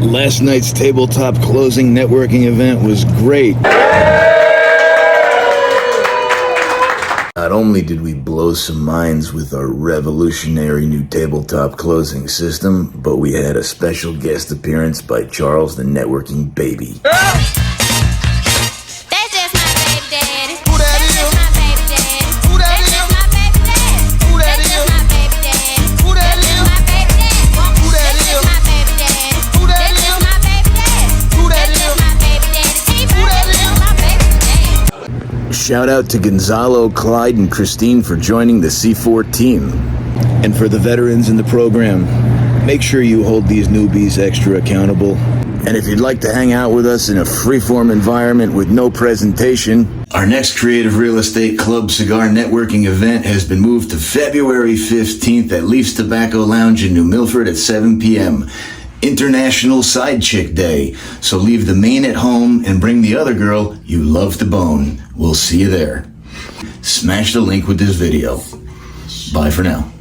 Last night's tabletop closing networking event was great. Not only did we blow some minds with our revolutionary new tabletop closing system, but we had a special guest appearance by Charles the Networking Baby. Shout out to Gonzalo, Clyde, and Christine for joining the C4 team. And for the veterans in the program, make sure you hold these newbies extra accountable. And if you'd like to hang out with us in a freeform environment with no presentation, our next Creative Real Estate Club Cigar Networking event has been moved to February 15th at Leafs Tobacco Lounge in New Milford at 7 p.m. International Side Chick Day. So leave the main at home and bring the other girl you love to bone. We'll see you there. Smash the link with this video. Bye for now.